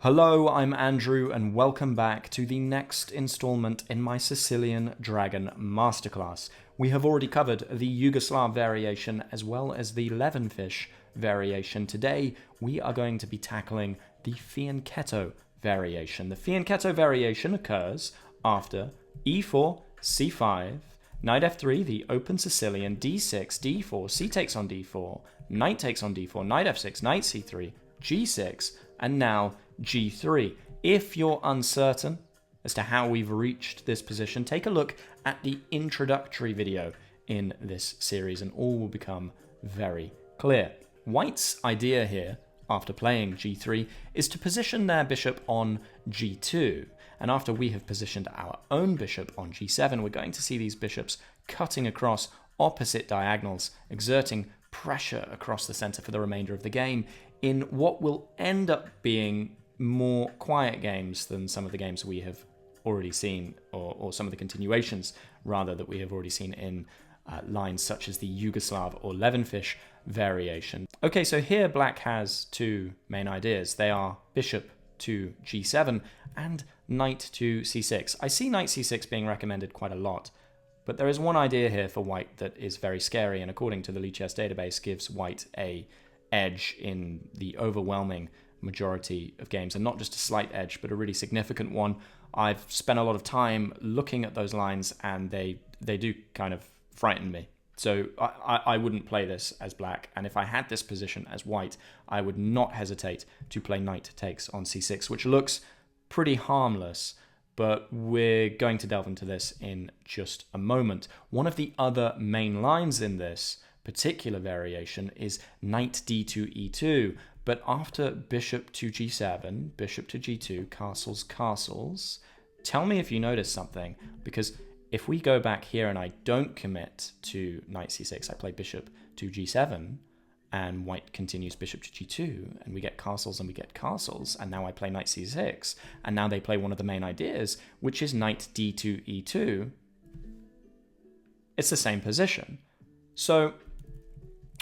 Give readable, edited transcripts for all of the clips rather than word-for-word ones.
Hello, I'm Andrew, and welcome back to the next installment in my Sicilian Dragon Masterclass. We have already covered the Yugoslav variation as well as the Levenfish variation. Today, we are going to be tackling the Fianchetto variation. The Fianchetto variation occurs after e4, c5, knight f3, the open Sicilian, d6, d4, c takes on d4, knight takes on d4, knight f6, knight c3, g6, and now g3. If you're uncertain as to how we've reached this position, take a look at the introductory video in this series and all will become very clear. White's idea here, after playing g3, is to position their bishop on g2. And after we have positioned our own bishop on g7, we're going to see these bishops cutting across opposite diagonals, exerting pressure across the center for the remainder of the game in what will end up being more quiet games than some of the games we have already seen, or some of the continuations, rather, that we have already seen in lines such as the Yugoslav or Levenfish variation. Okay, so here black has two main ideas. They are bishop to g7 and knight to c6. I see knight c6 being recommended quite a lot, but there is one idea here for white that is very scary, and according to the Lichess database, gives white a edge in the overwhelming majority of games, and not just a slight edge, but a really significant one. I've spent a lot of time looking at those lines, and they do kind of frighten me. So I wouldn't play this as black, and if I had this position as white, I would not hesitate to play knight takes on c6, which looks pretty harmless, but we're going to delve into this in just a moment. One of the other main lines in this particular variation is knight d2 e2, but after bishop to g7, bishop to g2, castles, castles. Tell me if you notice something, because if we go back here and I don't commit to knight c6, I play bishop to g7, and white continues bishop to g2, and we get castles and we get castles, and now I play knight c6, and now they play one of the main ideas, which is knight d2 e2. It's the same position. So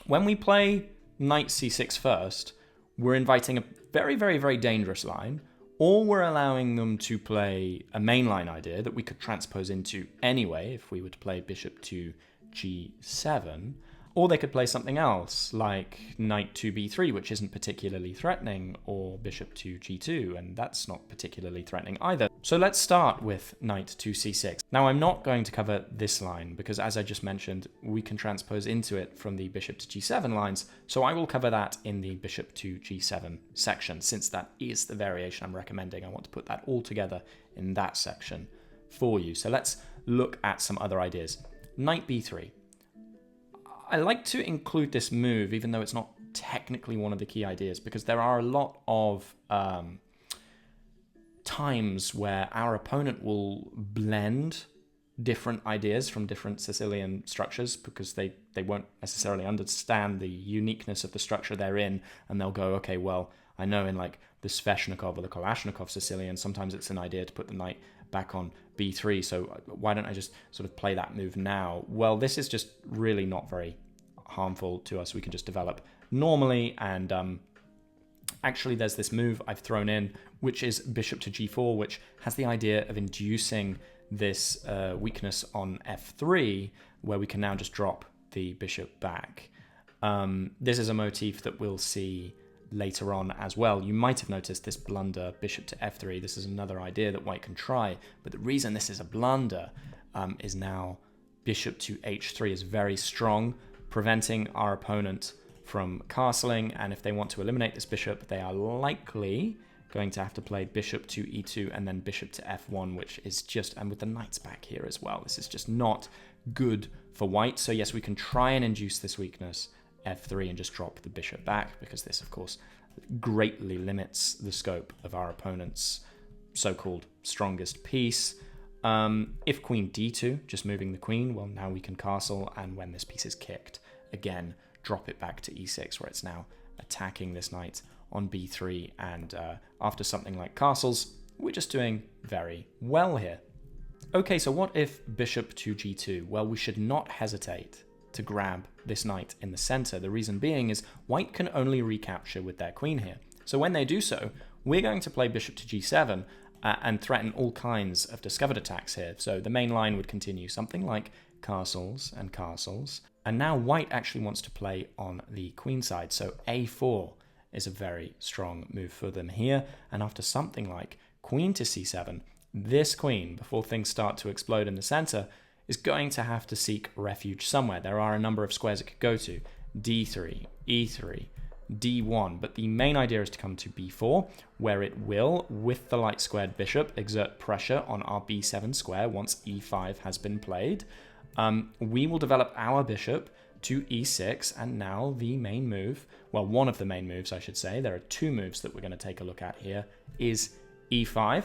when we play knight c6 first, we're inviting a very, very, very dangerous line, or we're allowing them to play a mainline idea that we could transpose into anyway if we were to play bishop to g7, or they could play something else like knight to b3, which isn't particularly threatening, or bishop to g2, and that's not particularly threatening either. So let's start with knight to c6. Now, I'm not going to cover this line because, as I just mentioned, we can transpose into it from the bishop to g7 lines, so I will cover that in the bishop to g7 section. Since that is the variation I'm recommending, I want to put that all together in that section for you. So let's look at some other ideas. Knight b3. I like to include this move, even though it's not technically one of the key ideas, because there are a lot of times where our opponent will blend different ideas from different Sicilian structures because they won't necessarily understand the uniqueness of the structure they're in, and they'll go, okay, well, I know in like the Sveshnikov or the Kalashnikov Sicilian, sometimes it's an idea to put the knight back on b3, so why don't I just sort of play that move now? Well, this is just really not very harmful to us. We can just develop normally, and actually there's this move I've thrown in, which is bishop to g4, which has the idea of inducing this weakness on f3, where we can now just drop the bishop back. This is a motif that we'll see later on as well. You might have noticed this blunder, bishop to f3. This is another idea that white can try, but the reason this is a blunder is now bishop to h3 is very strong, preventing our opponent from castling, and if they want to eliminate this bishop, they are likely going to have to play bishop to e2 and then bishop to f1, which is just, and with the knights back here as well, this is just not good for white. So yes, we can try and induce this weakness, f3, and just drop the bishop back, because this, of course, greatly limits the scope of our opponent's so-called strongest piece. If queen d2, just moving the queen, well, now we can castle, and when this piece is kicked, again, drop it back to e6, where it's now attacking this knight on b3, and after something like castles, we're just doing very well here. Okay, so what if bishop to g2? Well, we should not hesitate to grab this knight in the center. The reason being is white can only recapture with their queen here. So when they do so, we're going to play bishop to g7 and threaten all kinds of discovered attacks here. So the main line would continue something like castles and castles. And now white actually wants to play on the queen side. So a4 is a very strong move for them here. And after something like queen to c7, this queen, before things start to explode in the center, is going to have to seek refuge somewhere. There are a number of squares it could go to. d3, e3, d1, but the main idea is to come to b4, where it will, with the light squared bishop, exert pressure on our b7 square once e5 has been played. We will develop our bishop to e6, and now the main move, well, one of the main moves, I should say, there are two moves that we're going to take a look at here, is e5.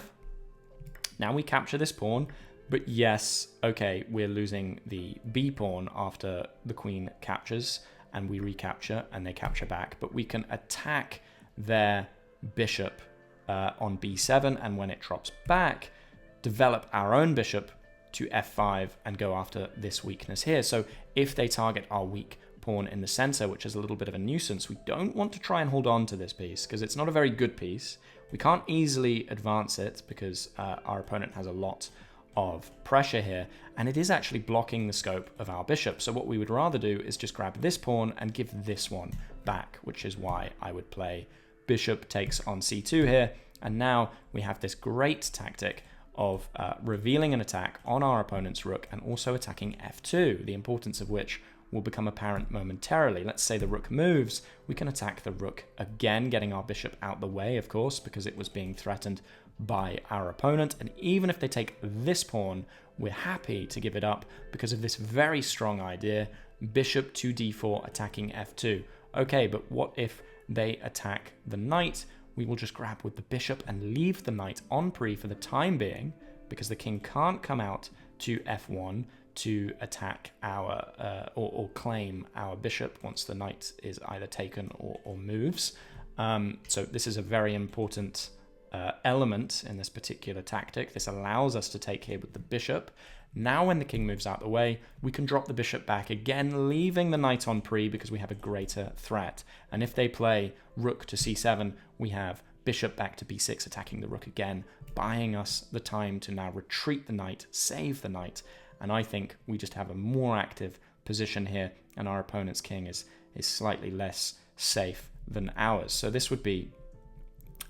Now we capture this pawn, but yes, okay, we're losing the b pawn after the queen captures, and we recapture, and they capture back, but we can attack their bishop on b7, and when it drops back, develop our own bishop to f5 and go after this weakness here. So if they target our weak pawn in the center, which is a little bit of a nuisance, we don't want to try and hold on to this piece because it's not a very good piece. We can't easily advance it because our opponent has a lot of pressure here, and it is actually blocking the scope of our bishop. So what we would rather do is just grab this pawn and give this one back, which is why I would play bishop takes on c2 here. And now we have this great tactic of revealing an attack on our opponent's rook and also attacking f2, the importance of which will become apparent momentarily. Let's say the rook moves, we can attack the rook again, getting our bishop out the way, of course, because it was being threatened by our opponent. And even if they take this pawn, we're happy to give it up because of this very strong idea, bishop to d4 attacking f2. Okay, but what if they attack the knight? We will just grab with the bishop and leave the knight on pre for the time being, because the king can't come out to f1 to attack our or claim our bishop once the knight is either taken or moves. So this is a very important element in this particular tactic. This allows us to take here with the bishop. Now when the king moves out the way, we can drop the bishop back again, leaving the knight on pre because we have a greater threat. And if they play rook to c7, we have bishop back to b6 attacking the rook again, buying us the time to now retreat the knight, save the knight. And I think we just have a more active position here, and our opponent's king is slightly less safe than ours. So this would be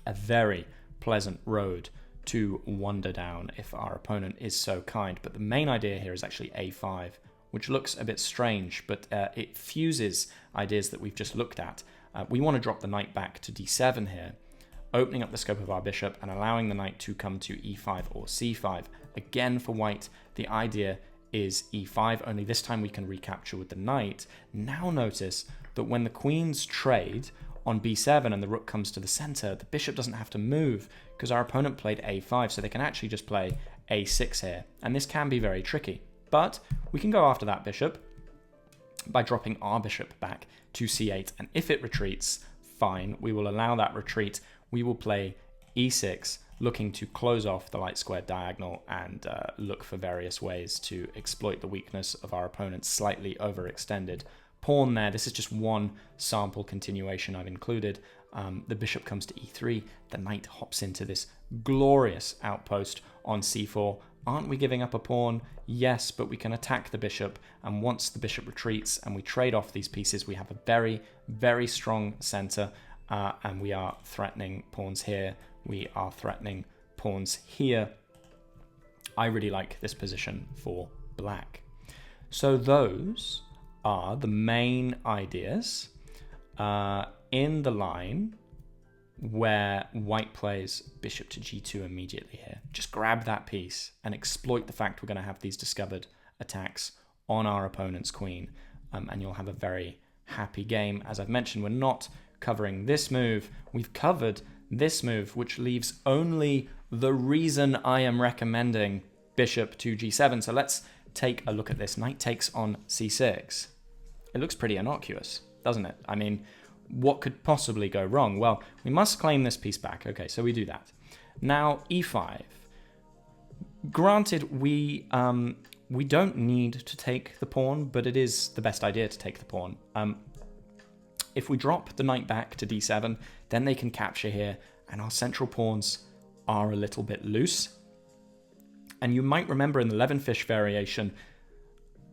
a very pleasant road to wander down if our opponent is so kind. But the main idea here is actually a5, which looks a bit strange, but it fuses ideas that we've just looked at. We want to drop the knight back to d7 here, opening up the scope of our bishop and allowing the knight to come to e5 or c5. Again, for white, the idea is e5, only this time we can recapture with the knight. Now notice that when the queens trade on b7 and the rook comes to the center, the bishop doesn't have to move because our opponent played a5, so they can actually just play a6 here. And this can be very tricky, but we can go after that bishop by dropping our bishop back to c8, and if it retreats, fine, we will allow that retreat. We will play e6, looking to close off the light square diagonal and look for various ways to exploit the weakness of our opponent's slightly overextended pawn there. This is just one sample continuation I've included. The bishop comes to e3, the knight hops into this glorious outpost on c4. Aren't we giving up a pawn? Yes, but we can attack the bishop, and once the bishop retreats and we trade off these pieces, we have a very, very strong center, and we are threatening pawns here. We are threatening pawns here. I really like this position for black. So those are the main ideas in the line where white plays bishop to g2 immediately here. Just grab that piece and exploit the fact we're going to have these discovered attacks on our opponent's queen, and you'll have a very happy game. As I've mentioned, we're not covering this move. We've covered this move, which leaves only the reason I am recommending bishop to g7. So let's take a look at this. Knight takes on c6. It looks pretty innocuous, doesn't it? I mean, what could possibly go wrong? Well, we must claim this piece back. Okay, so we do that. Now, e5. Granted, we don't need to take the pawn, but it is the best idea to take the pawn. If we drop the knight back to d7, then they can capture here, and our central pawns are a little bit loose. And you might remember in the 11-fish variation,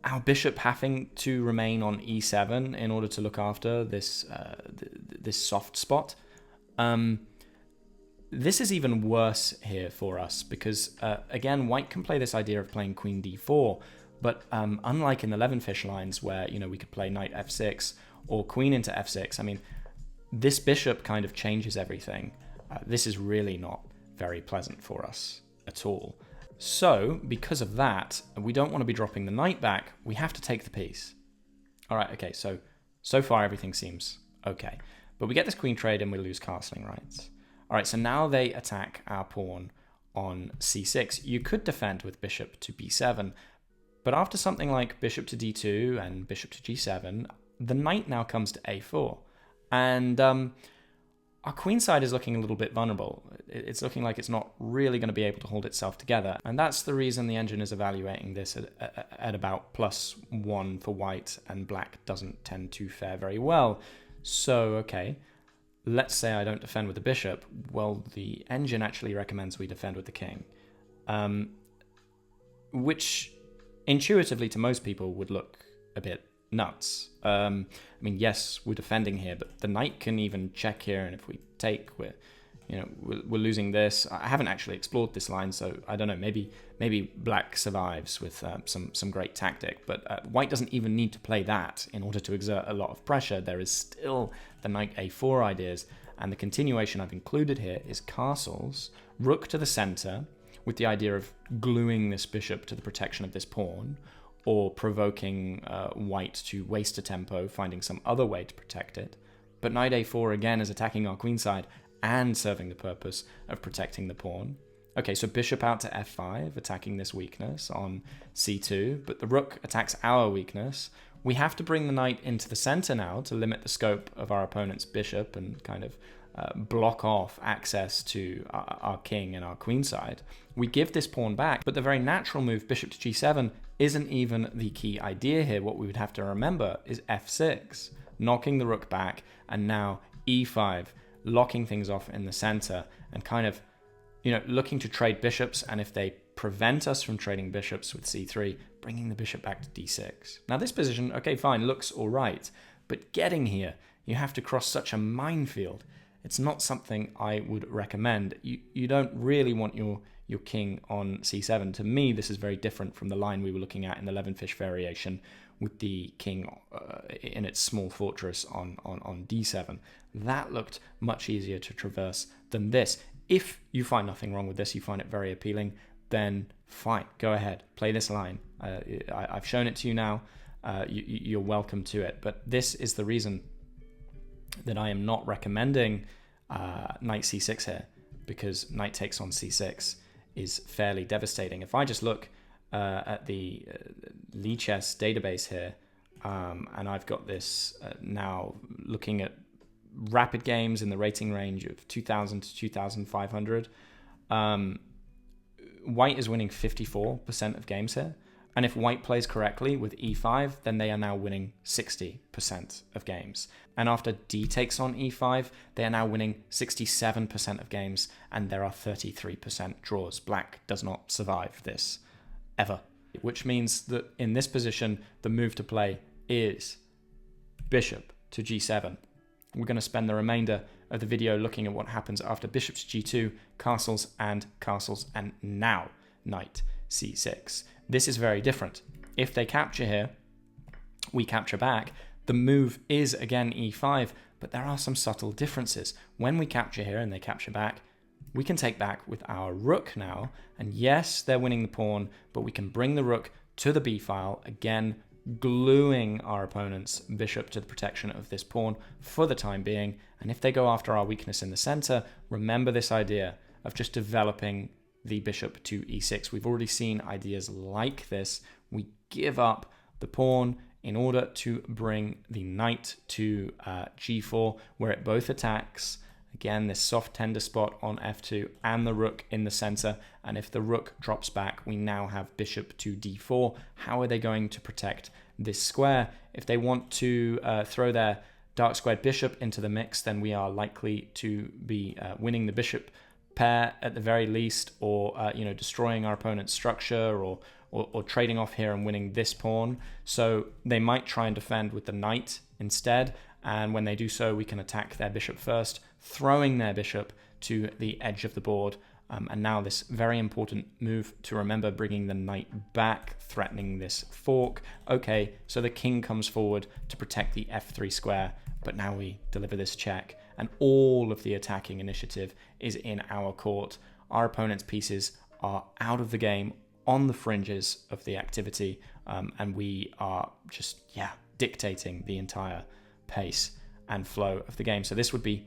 our bishop having to remain on e7 in order to look after this this soft spot. This is even worse here for us because, again, white can play this idea of playing queen d4, but unlike in the 11-fish lines where, we could play knight f6 or queen into f6, I mean, this bishop kind of changes everything. This is really not very pleasant for us at all. So, because of that, we don't want to be dropping the knight back. We have to take the piece. All right, okay, so far everything seems okay. But we get this queen trade and we lose castling rights. All right, so now they attack our pawn on c6. You could defend with bishop to b7, but after something like bishop to d2 and bishop to g7, the knight now comes to a4. And our queen side is looking a little bit vulnerable. It's looking like it's not really going to be able to hold itself together. And that's the reason the engine is evaluating this at about +1 for white, and black doesn't tend to fare very well. So, okay, let's say I don't defend with the bishop. Well, the engine actually recommends we defend with the king, which intuitively to most people would look a bit nuts. I mean, yes, we're defending here, but the knight can even check here, and if we take, we're losing this. I haven't actually explored this line, so I don't know. Maybe black survives with some great tactic, but white doesn't even need to play that in order to exert a lot of pressure. There is still the knight a4 ideas, and the continuation I've included here is castles, rook to the center, with the idea of gluing this bishop to the protection of this pawn, or provoking white to waste a tempo, finding some other way to protect it. But knight a4 again is attacking our queen side and serving the purpose of protecting the pawn. Okay, so bishop out to f5, attacking this weakness on c2, but the rook attacks our weakness. We have to bring the knight into the center now to limit the scope of our opponent's bishop and kind of block off access to our king and our queen side. We give this pawn back, but the very natural move, bishop to g7, isn't even the key idea here. What we would have to remember is f6, knocking the rook back, and now e5, locking things off in the center and kind of, looking to trade bishops, and if they prevent us from trading bishops with c3, bringing the bishop back to d6. Now this position, okay, fine, looks all right, but getting here, you have to cross such a minefield. It's not something I would recommend. You don't really want your king on c7. To me, this is very different from the line we were looking at in the 11-fish variation with the king in its small fortress on d7. That looked much easier to traverse than this. If you find nothing wrong with this, you find it very appealing, then fine, go ahead, play this line. I've shown it to you now. You're welcome to it. But this is the reason that I am not recommending knight c6 here, because knight takes on c6 is fairly devastating. If I just look at the Lichess database here, and I've got this now looking at rapid games in the rating range of 2,000 to 2,500, white is winning 54% of games here. And if white plays correctly with e5, then they are now winning 60% of games. And after d takes on e5, they are now winning 67% of games, and there are 33% draws. Black does not survive this, ever. Which means that in this position, the move to play is bishop to g7. We're going to spend the remainder of the video looking at what happens after bishop to g2, castles, and now knight c6. This is very different. If they capture here, we capture back. The move is again e5, but there are some subtle differences. When we capture here and they capture back, we can take back with our rook now. And yes, they're winning the pawn, but we can bring the rook to the b file, again, gluing our opponent's bishop to the protection of this pawn for the time being. And if they go after our weakness in the center, remember this idea of just developing the bishop to e6. We've already seen ideas like this. We give up the pawn in order to bring the knight to g4, where it both attacks. Again, this soft tender spot on f2 and the rook in the center. And if the rook drops back, we now have bishop to d4. How are they going to protect this square? If they want to throw their dark squared bishop into the mix, then we are likely to be winning the bishop pair at the very least, or destroying our opponent's structure, or trading off here and winning this pawn. So they might try and defend with the knight instead, and when they do so, we can attack their bishop first, throwing their bishop to the edge of the board. And now this very important move to remember, bringing the knight back, threatening this fork. Okay, so the king comes forward to protect the f3 square, but now we deliver this check, and all of the attacking initiative is in our court. Our opponent's pieces are out of the game, on the fringes of the activity, and we are just, dictating the entire pace and flow of the game. So this would be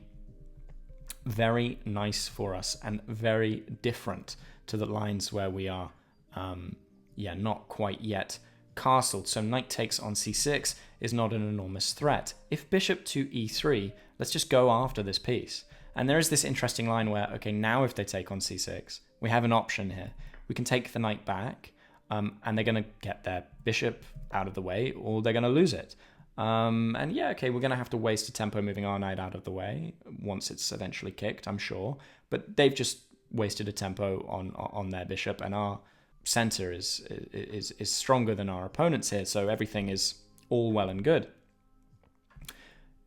very nice for us and very different to the lines where we are, not quite yet castled. So knight takes on c6 is not an enormous threat. If bishop to e3, let's just go after this piece. And there is this interesting line where, okay, now if they take on c6, we have an option here. We can take the knight back, and they're going to get their bishop out of the way, or they're going to lose it. We're going to have to waste a tempo moving our knight out of the way once it's eventually kicked, I'm sure. But they've just wasted a tempo on their bishop, and our center is stronger than our opponent's here, so everything is all well and good.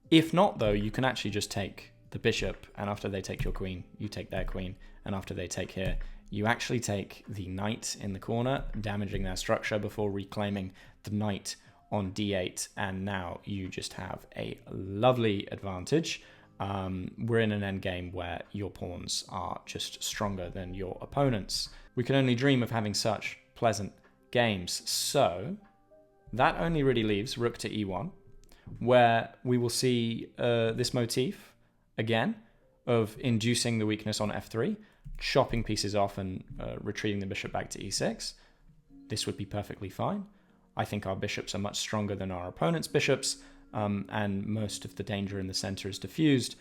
If not, though, you can actually just take the bishop, and after they take your queen, you take their queen, and after they take here, you actually take the knight in the corner, damaging their structure before reclaiming the knight on d8, and now you just have a lovely advantage. We're in an endgame where your pawns are just stronger than your opponents. We can only dream of having such pleasant games. So that only really leaves rook to e1, where we will see this motif again of inducing the weakness on f3, chopping pieces off and retreating the bishop back to e6. This would be perfectly fine. I think our bishops are much stronger than our opponent's bishops, and most of the danger in the center is diffused.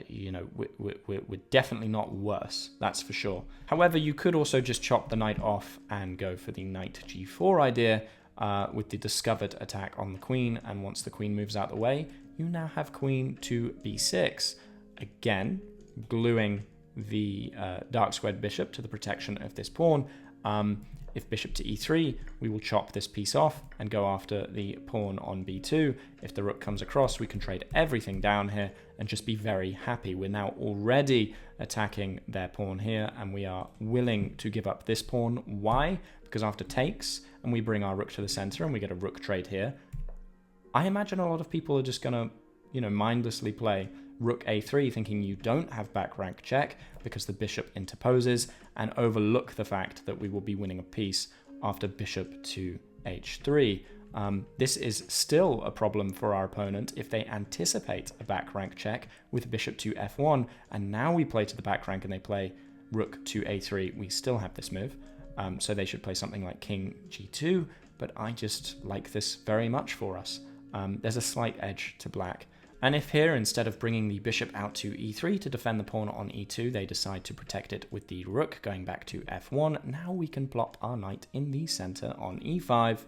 We're definitely not worse, that's for sure. However, you could also just chop the knight off and go for the knight g4 idea with the discovered attack on the queen, and once the queen moves out the way, you now have queen to b6. Again, gluing the dark squared bishop to the protection of this pawn. If bishop to e3, we will chop this piece off and go after the pawn on b2. If the rook comes across, we can trade everything down here and just be very happy. We're now already attacking their pawn here, and we are willing to give up this pawn. Why? Because after takes, and we bring our rook to the center, and we get a rook trade here, I imagine a lot of people are just going to, mindlessly play rook a3, thinking you don't have back rank check because the bishop interposes, and overlook the fact that we will be winning a piece after bishop to h3. This is still a problem for our opponent if they anticipate a back rank check with bishop to f1, and now we play to the back rank and they play rook to a3. We still have this move, so they should play something like king g2, but I just like this very much for us. There's a slight edge to black. And if here, instead of bringing the bishop out to e3 to defend the pawn on e2, they decide to protect it with the rook going back to f1, now we can plop our knight in the center on e5,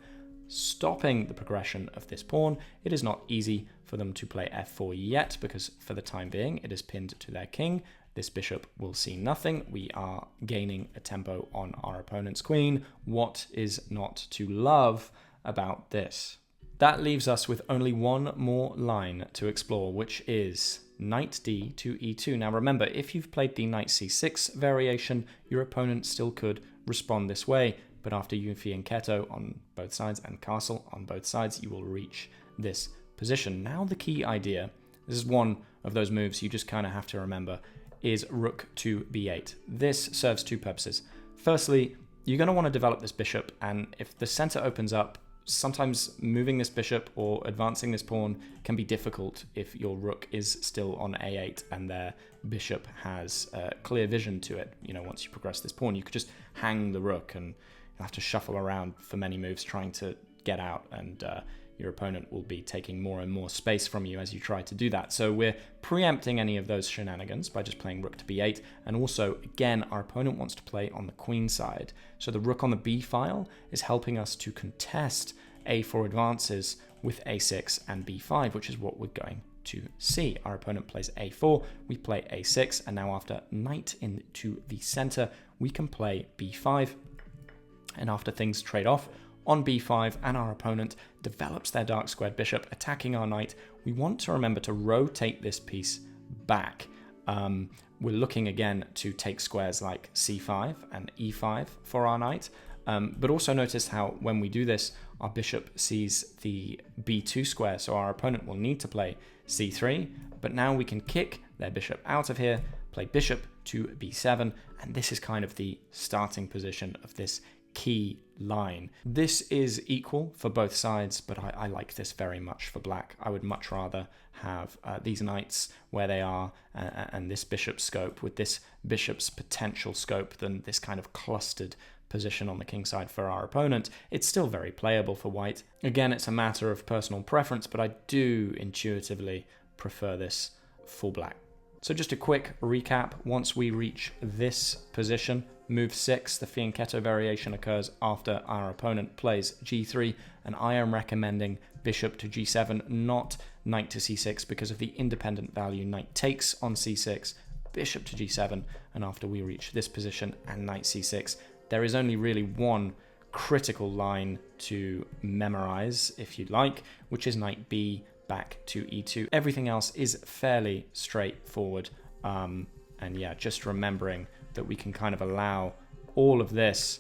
stopping the progression of this pawn. It is not easy for them to play f4 yet, because for the time being, it is pinned to their king. This bishop will see nothing. We are gaining a tempo on our opponent's queen. What is not to love about this? That leaves us with only one more line to explore, which is knight d to e2. Now remember, if you've played the knight c6 variation, your opponent still could respond this way, but after you Fianchetto on both sides and castle on both sides, you will reach this position. Now the key idea, this is one of those moves you just kind of have to remember, is rook to b8. This serves two purposes. Firstly, you're going to want to develop this bishop, and if the center opens up, sometimes moving this bishop or advancing this pawn can be difficult if your rook is still on a8 and their bishop has clear vision to it. Once you progress this pawn, you could just hang the rook and you'll have to shuffle around for many moves trying to get out, and your opponent will be taking more and more space from you as you try to do that. So we're preempting any of those shenanigans by just playing rook to b8. And also, again, our opponent wants to play on the queen side. So the rook on the b file is helping us to contest a4 advances with a6 and b5, which is what we're going to c. Our opponent plays a4, we play a6, and now after knight into the center, we can play b5. And after things trade off on b5 and our opponent develops their dark squared bishop attacking our knight, we want to remember to rotate this piece back. We're looking again to take squares like c5 and e5 for our knight, but also notice how when we do this, our bishop sees the b2 square, so our opponent will need to play c3, but now we can kick their bishop out of here, play bishop to b7, and this is kind of the starting position of this key line. This is equal for both sides, but I like this very much for black. I would much rather have these knights where they are and this bishop's scope with this bishop's potential scope than this kind of clustered position on the king side for our opponent. It's still very playable for white. Again, it's a matter of personal preference, but I do intuitively prefer this for black. So just a quick recap. Once we reach this position, move 6, the Fianchetto variation occurs after our opponent plays g3, and I am recommending bishop to g7, not knight to c6, because of the independent value knight takes on c6, bishop to g7, and after we reach this position and knight c6, there is only really one critical line to memorize, if you'd like, which is knight b back to e2. Everything else is fairly straightforward, and yeah, just remembering that we can kind of allow all of this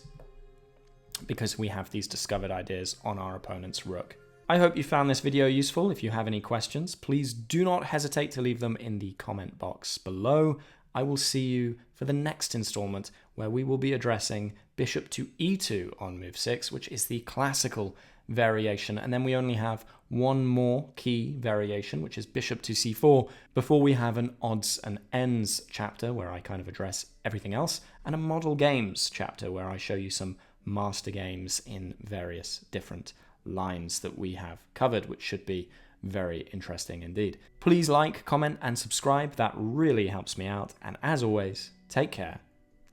because we have these discovered ideas on our opponent's rook. I hope you found this video useful. If you have any questions, please do not hesitate to leave them in the comment box below. I will see you for the next installment where we will be addressing bishop to e2 on move 6, which is the classical variation, and then we only have one more key variation, which is bishop to c4, before we have an odds and ends chapter where I kind of address everything else, and a model games chapter where I show you some master games in various different lines that we have covered, which should be very interesting indeed. Please like, comment, and subscribe. That really helps me out, and as always, take care.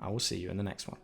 I will see you in the next one.